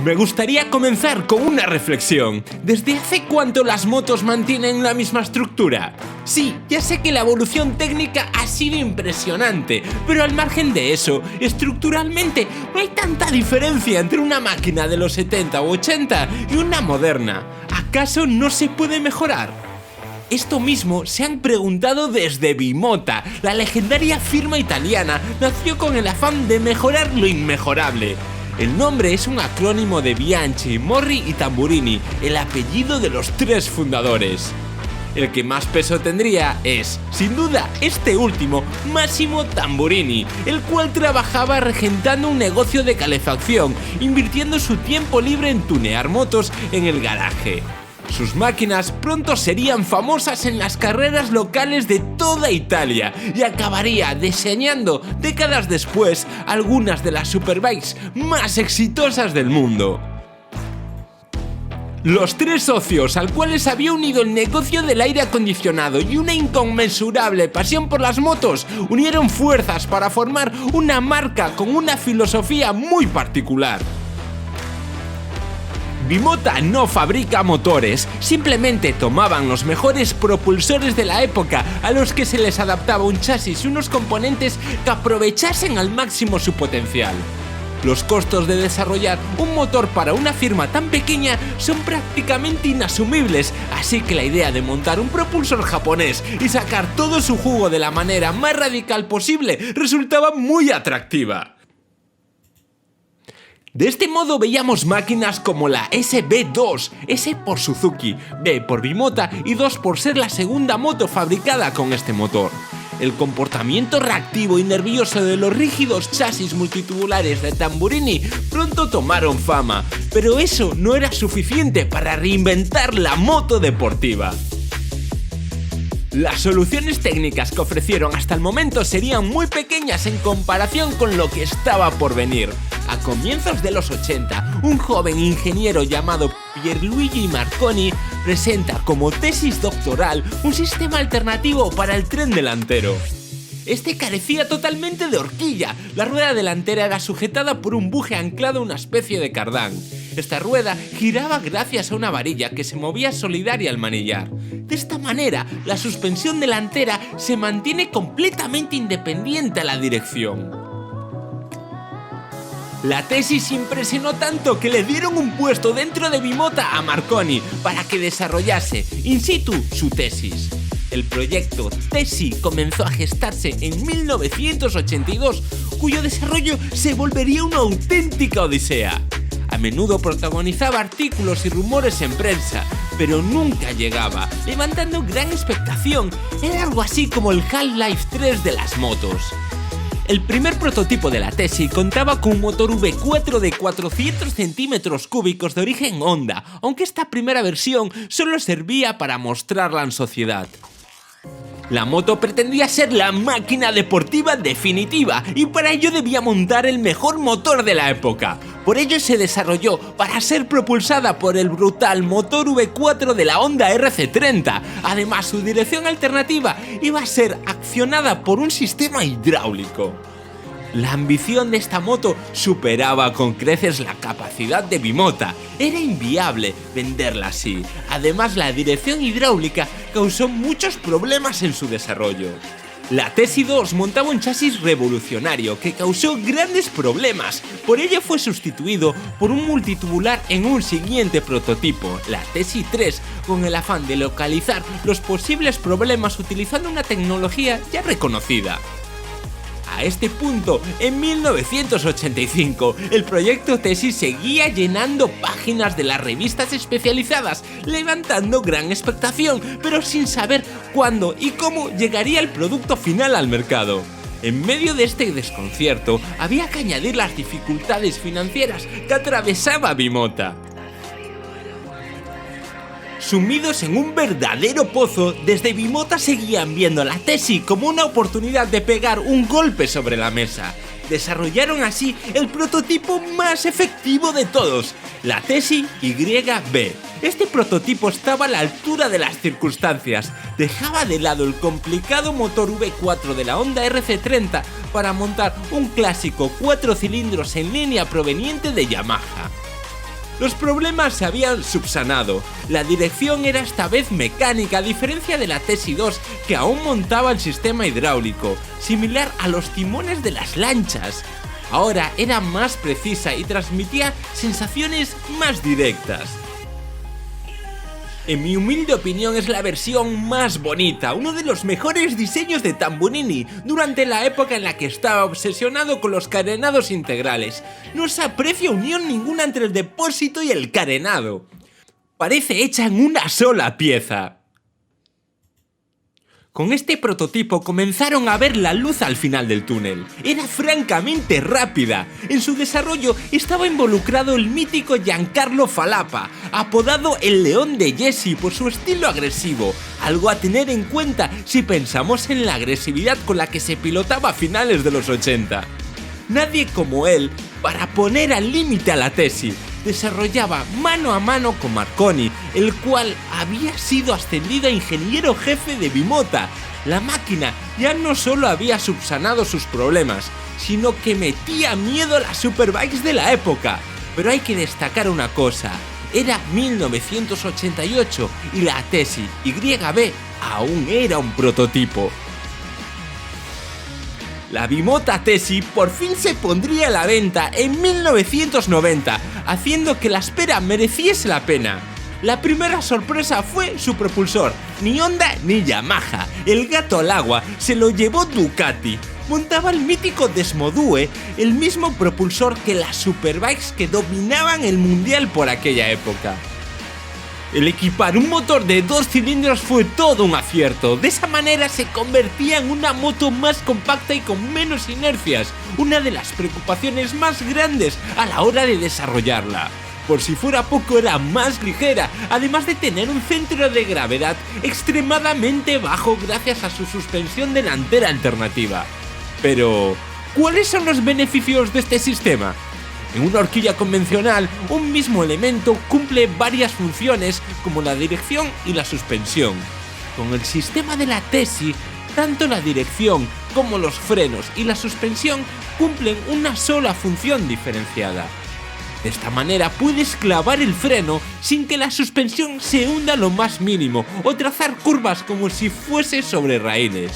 Me gustaría comenzar con una reflexión. ¿Desde hace cuánto las motos mantienen la misma estructura? Sí, ya sé que la evolución técnica ha sido impresionante, pero al margen de eso, estructuralmente no hay tanta diferencia entre una máquina de los 70 o 80 y una moderna. ¿Acaso no se puede mejorar? Esto mismo se han preguntado desde Bimota. La legendaria firma italiana nació con el afán de mejorar lo inmejorable. El nombre es un acrónimo de Bianchi, Morri y Tamburini, el apellido de los tres fundadores. El que más peso tendría es, sin duda, este último, Massimo Tamburini, el cual trabajaba regentando un negocio de calefacción, invirtiendo su tiempo libre en tunear motos en el garaje. Sus máquinas pronto serían famosas en las carreras locales de toda Italia y acabaría diseñando, décadas después, algunas de las superbikes más exitosas del mundo. Los tres socios, al cuales había unido el negocio del aire acondicionado y una inconmensurable pasión por las motos, unieron fuerzas para formar una marca con una filosofía muy particular. Bimota no fabrica motores, simplemente tomaban los mejores propulsores de la época a los que se les adaptaba un chasis y unos componentes que aprovechasen al máximo su potencial. Los costos de desarrollar un motor para una firma tan pequeña son prácticamente inasumibles, así que la idea de montar un propulsor japonés y sacar todo su jugo de la manera más radical posible resultaba muy atractiva. De este modo veíamos máquinas como la SB2, S por Suzuki, B por Bimota y 2 por ser la segunda moto fabricada con este motor. El comportamiento reactivo y nervioso de los rígidos chasis multitubulares de Tamburini pronto tomaron fama, pero eso no era suficiente para reinventar la moto deportiva. Las soluciones técnicas que ofrecieron hasta el momento serían muy pequeñas en comparación con lo que estaba por venir. A comienzos de los 80, un joven ingeniero llamado Pierluigi Marconi presenta como tesis doctoral un sistema alternativo para el tren delantero. Este carecía totalmente de horquilla. La rueda delantera era sujetada por un buje anclado a una especie de cardán. Esta rueda giraba gracias a una varilla que se movía solidaria al manillar. De esta manera, la suspensión delantera se mantiene completamente independiente a la dirección. La tesis impresionó tanto que le dieron un puesto dentro de Bimota a Marconi para que desarrollase in situ su tesis. El proyecto TESI comenzó a gestarse en 1982, cuyo desarrollo se volvería una auténtica odisea. A menudo protagonizaba artículos y rumores en prensa, pero nunca llegaba, levantando gran expectación. Era algo así como el Half-Life 3 de las motos. El primer prototipo de la TESI contaba con un motor V4 de 400 centímetros cúbicos de origen Honda, aunque esta primera versión solo servía para mostrarla en sociedad. La moto pretendía ser la máquina deportiva definitiva y para ello debía montar el mejor motor de la época. Por ello se desarrolló para ser propulsada por el brutal motor V4 de la Honda RC30. Además, su dirección alternativa iba a ser accionada por un sistema hidráulico. La ambición de esta moto superaba con creces la capacidad de Bimota. Era inviable venderla así. Además, la dirección hidráulica causó muchos problemas en su desarrollo. La TESI 2 montaba un chasis revolucionario que causó grandes problemas. Por ello fue sustituido por un multitubular en un siguiente prototipo, la TESI 3, con el afán de localizar los posibles problemas utilizando una tecnología ya reconocida. A este punto, en 1985, el proyecto TESI seguía llenando páginas de las revistas especializadas, levantando gran expectación, pero sin saber cuándo y cómo llegaría el producto final al mercado. En medio de este desconcierto, había que añadir las dificultades financieras que atravesaba Bimota. Sumidos en un verdadero pozo, desde Bimota seguían viendo la TESI como una oportunidad de pegar un golpe sobre la mesa. Desarrollaron así el prototipo más efectivo de todos, la TESI YB. Este prototipo estaba a la altura de las circunstancias. Dejaba de lado el complicado motor V4 de la Honda RC30 para montar un clásico 4 cilindros en línea proveniente de Yamaha. Los problemas se habían subsanado. La dirección era esta vez mecánica, a diferencia de la Tesi 2, que aún montaba el sistema hidráulico, similar a los timones de las lanchas. Ahora era más precisa y transmitía sensaciones más directas. En mi humilde opinión es la versión más bonita, uno de los mejores diseños de Tamburini durante la época en la que estaba obsesionado con los carenados integrales. No se aprecia unión ninguna entre el depósito y el carenado. Parece hecha en una sola pieza. Con este prototipo comenzaron a ver la luz al final del túnel. Era francamente rápida. En su desarrollo estaba involucrado el mítico Giancarlo Falapa, apodado el León de Jesse por su estilo agresivo, algo a tener en cuenta si pensamos en la agresividad con la que se pilotaba a finales de los 80. Nadie como él para poner al límite a la Tesi. Desarrollaba mano a mano con Marconi, el cual había sido ascendido a ingeniero jefe de Bimota. La máquina ya no solo había subsanado sus problemas, sino que metía miedo a las superbikes de la época. Pero hay que destacar una cosa, era 1988 y la Tesi YB aún era un prototipo. La Bimota Tesi por fin se pondría a la venta en 1990, haciendo que la espera mereciese la pena. La primera sorpresa fue su propulsor, ni Honda ni Yamaha. El gato al agua se lo llevó Ducati. Montaba el mítico Desmodue, el mismo propulsor que las superbikes que dominaban el mundial por aquella época. El equipar un motor de 2 cilindros fue todo un acierto. De esa manera se convertía en una moto más compacta y con menos inercias, una de las preocupaciones más grandes a la hora de desarrollarla. Por si fuera poco, era más ligera, además de tener un centro de gravedad extremadamente bajo gracias a su suspensión delantera alternativa. Pero, ¿cuáles son los beneficios de este sistema? En una horquilla convencional, un mismo elemento cumple varias funciones como la dirección y la suspensión. Con el sistema de la Tesi, tanto la dirección como los frenos y la suspensión cumplen una sola función diferenciada. De esta manera puedes clavar el freno sin que la suspensión se hunda lo más mínimo o trazar curvas como si fuese sobre raíles.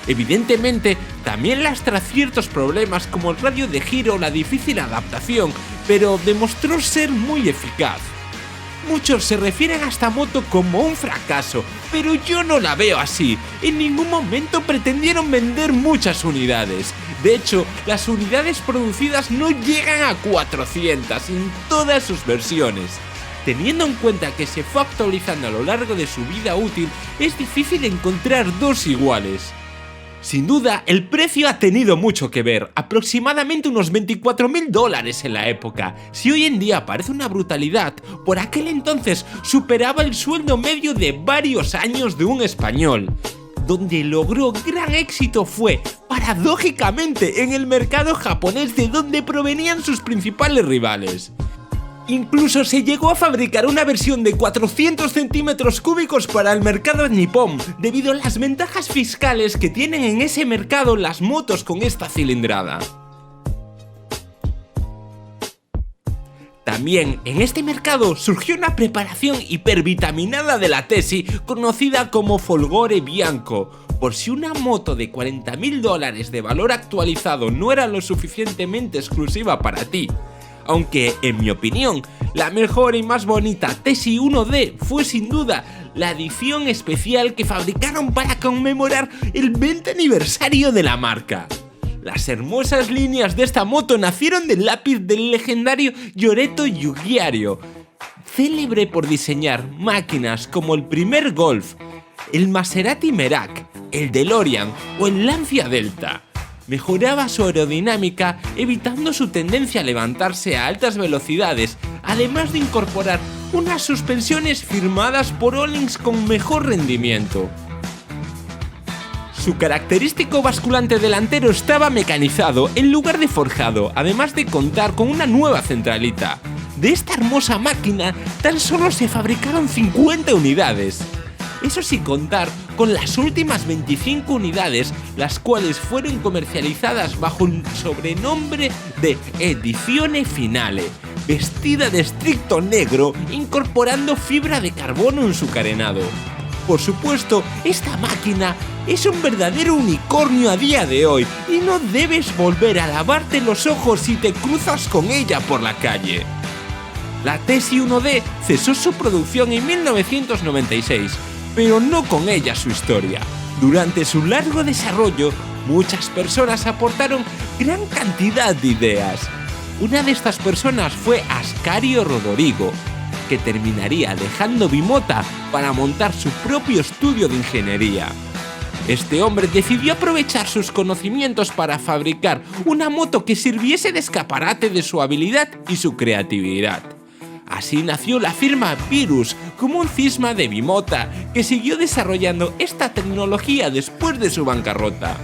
Evidentemente, también lastra ciertos problemas como el radio de giro o la difícil adaptación, pero demostró ser muy eficaz. Muchos se refieren a esta moto como un fracaso, pero yo no la veo así. En ningún momento pretendieron vender muchas unidades. De hecho, las unidades producidas no llegan a 400 en todas sus versiones. Teniendo en cuenta que se fue actualizando a lo largo de su vida útil, es difícil encontrar dos iguales. Sin duda, el precio ha tenido mucho que ver, aproximadamente unos $24.000 en la época. Si hoy en día parece una brutalidad, por aquel entonces superaba el sueldo medio de varios años de un español. Donde logró gran éxito fue, paradójicamente, en el mercado japonés, de donde provenían sus principales rivales. Incluso se llegó a fabricar una versión de 400 centímetros cúbicos para el mercado nipón, debido a las ventajas fiscales que tienen en ese mercado las motos con esta cilindrada. También en este mercado surgió una preparación hipervitaminada de la Tesi conocida como Folgore Bianco. Por si una moto de $40.000 de valor actualizado no era lo suficientemente exclusiva para ti. Aunque, en mi opinión, la mejor y más bonita Tesi 1D fue sin duda la edición especial que fabricaron para conmemorar el 20 aniversario de la marca. Las hermosas líneas de esta moto nacieron del lápiz del legendario Yoreto Giugiaro, célebre por diseñar máquinas como el primer Golf, el Maserati Merak, el DeLorean o el Lancia Delta. Mejoraba su aerodinámica, evitando su tendencia a levantarse a altas velocidades, además de incorporar unas suspensiones firmadas por Öhlins con mejor rendimiento. Su característico basculante delantero estaba mecanizado en lugar de forjado, además de contar con una nueva centralita. De esta hermosa máquina tan solo se fabricaron 50 unidades. Eso sin contar con las últimas 25 unidades, las cuales fueron comercializadas bajo el sobrenombre de Edizione Finale, vestida de estricto negro, incorporando fibra de carbono en su carenado. Por supuesto, esta máquina es un verdadero unicornio a día de hoy y no debes volver a lavarte los ojos si te cruzas con ella por la calle. La Tesi 1D cesó su producción en 1996, pero no con ella su historia. Durante su largo desarrollo, muchas personas aportaron gran cantidad de ideas. Una de estas personas fue Ascario Rodorigo, que terminaría dejando Bimota para montar su propio estudio de ingeniería. Este hombre decidió aprovechar sus conocimientos para fabricar una moto que sirviese de escaparate de su habilidad y su creatividad. Así nació la firma Virus, como un cisma de Bimota, que siguió desarrollando esta tecnología después de su bancarrota.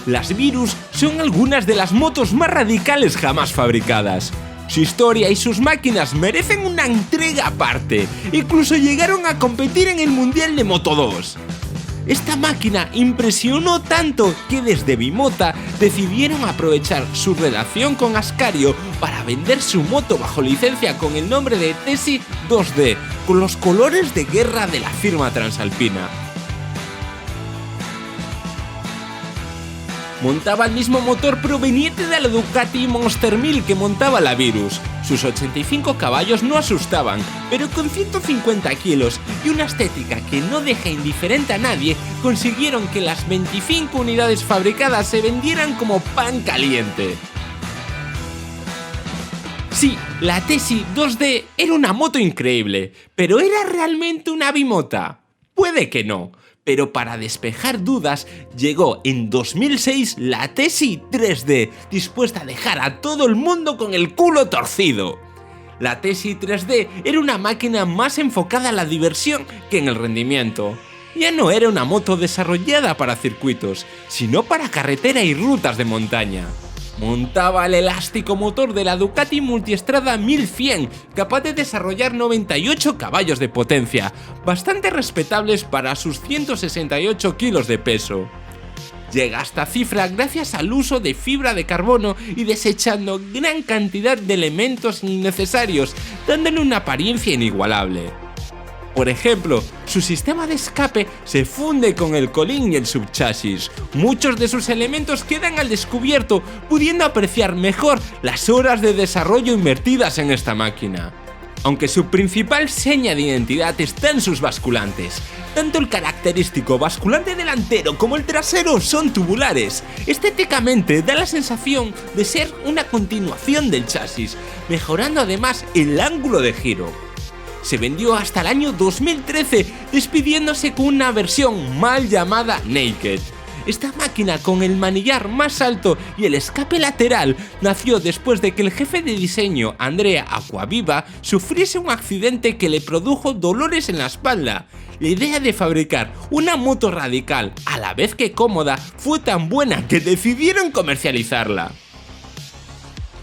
Las Virus son algunas de las motos más radicales jamás fabricadas. Su historia y sus máquinas merecen una entrega aparte, incluso llegaron a competir en el Mundial de Moto 2. Esta máquina impresionó tanto que desde Bimota decidieron aprovechar su relación con Ascario para vender su moto bajo licencia con el nombre de Tesi 2D, con los colores de guerra de la firma transalpina. Montaba el mismo motor proveniente de la Ducati Monster 1000 que montaba la Virus. Sus 85 caballos no asustaban, pero con 150 kilos y una estética que no deja indiferente a nadie, consiguieron que las 25 unidades fabricadas se vendieran como pan caliente. Sí, la Tesi 2D era una moto increíble, pero ¿era realmente una bimota? Puede que no. Pero para despejar dudas, llegó en 2006 la Tesi 3D, dispuesta a dejar a todo el mundo con el culo torcido. La Tesi 3D era una máquina más enfocada a la diversión que en el rendimiento. Ya no era una moto desarrollada para circuitos, sino para carretera y rutas de montaña. Montaba el elástico motor de la Ducati Multiestrada 1100, capaz de desarrollar 98 caballos de potencia, bastante respetables para sus 168 kilos de peso. Llega a esta cifra gracias al uso de fibra de carbono y desechando gran cantidad de elementos innecesarios, dándole una apariencia inigualable. Por ejemplo, su sistema de escape se funde con el colín y el subchasis. Muchos de sus elementos quedan al descubierto, pudiendo apreciar mejor las horas de desarrollo invertidas en esta máquina. Aunque su principal seña de identidad está en sus basculantes. Tanto el característico basculante delantero como el trasero son tubulares. Estéticamente da la sensación de ser una continuación del chasis, mejorando además el ángulo de giro. Se vendió hasta el año 2013, despidiéndose con una versión mal llamada Naked. Esta máquina, con el manillar más alto y el escape lateral, nació después de que el jefe de diseño, Andrea Acquaviva, sufriese un accidente que le produjo dolores en la espalda. La idea de fabricar una moto radical, a la vez que cómoda, fue tan buena que decidieron comercializarla.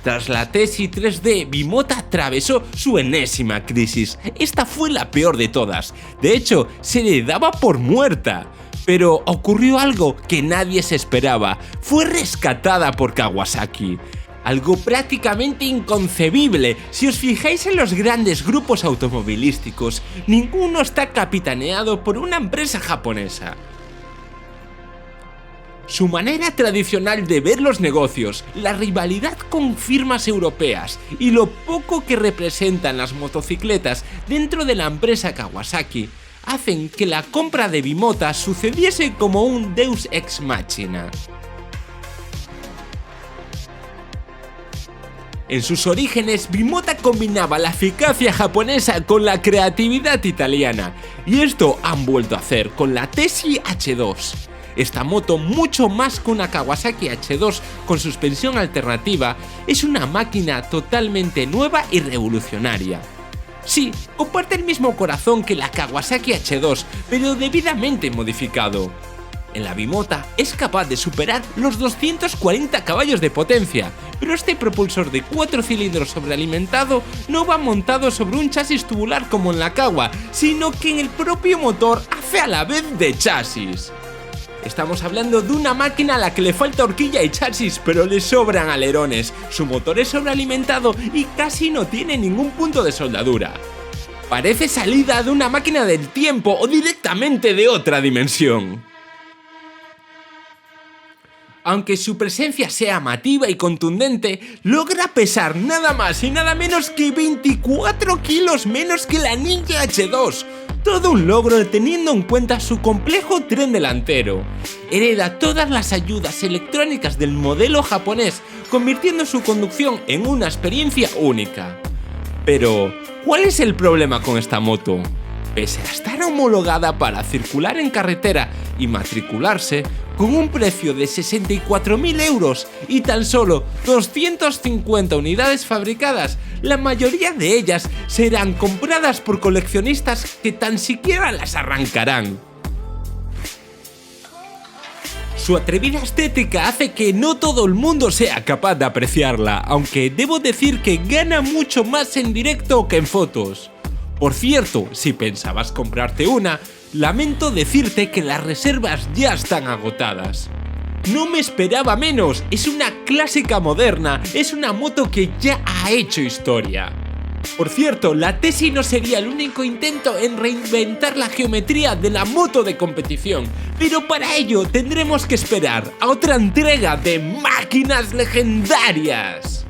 Tras la Tesi 3D, Bimota atravesó su enésima crisis. Esta fue la peor de todas. De hecho, se le daba por muerta. Pero ocurrió algo que nadie se esperaba. Fue rescatada por Kawasaki. Algo prácticamente inconcebible. Si os fijáis en los grandes grupos automovilísticos, ninguno está capitaneado por una empresa japonesa. Su manera tradicional de ver los negocios, la rivalidad con firmas europeas y lo poco que representan las motocicletas dentro de la empresa Kawasaki hacen que la compra de Bimota sucediese como un deus ex machina. En sus orígenes, Bimota combinaba la eficacia japonesa con la creatividad italiana, y esto han vuelto a hacer con la Tesi H2. Esta moto, mucho más que una Kawasaki H2 con suspensión alternativa, es una máquina totalmente nueva y revolucionaria. Sí, comparte el mismo corazón que la Kawasaki H2, pero debidamente modificado. En la Bimota es capaz de superar los 240 caballos de potencia, pero este propulsor de 4 cilindros sobrealimentado no va montado sobre un chasis tubular como en la Kawa, sino que en el propio motor hace a la vez de chasis. Estamos hablando de una máquina a la que le falta horquilla y chasis, pero le sobran alerones, su motor es sobrealimentado y casi no tiene ningún punto de soldadura. Parece salida de una máquina del tiempo o directamente de otra dimensión. Aunque su presencia sea llamativa y contundente, logra pesar nada más y nada menos que 24 kilos menos que la Ninja H2. Todo un logro teniendo en cuenta su complejo tren delantero. Hereda todas las ayudas electrónicas del modelo japonés, convirtiendo su conducción en una experiencia única. Pero, ¿cuál es el problema con esta moto? Pese a estar homologada para circular en carretera y matricularse, con un precio de 64.000 euros y tan solo 250 unidades fabricadas, la mayoría de ellas serán compradas por coleccionistas que tan siquiera las arrancarán. Su atrevida estética hace que no todo el mundo sea capaz de apreciarla, aunque debo decir que gana mucho más en directo que en fotos. Por cierto, si pensabas comprarte una, lamento decirte que las reservas ya están agotadas. No me esperaba menos, es una clásica moderna, es una moto que ya ha hecho historia. Por cierto, la Tessie no sería el único intento en reinventar la geometría de la moto de competición, pero para ello tendremos que esperar a otra entrega de Máquinas Legendarias.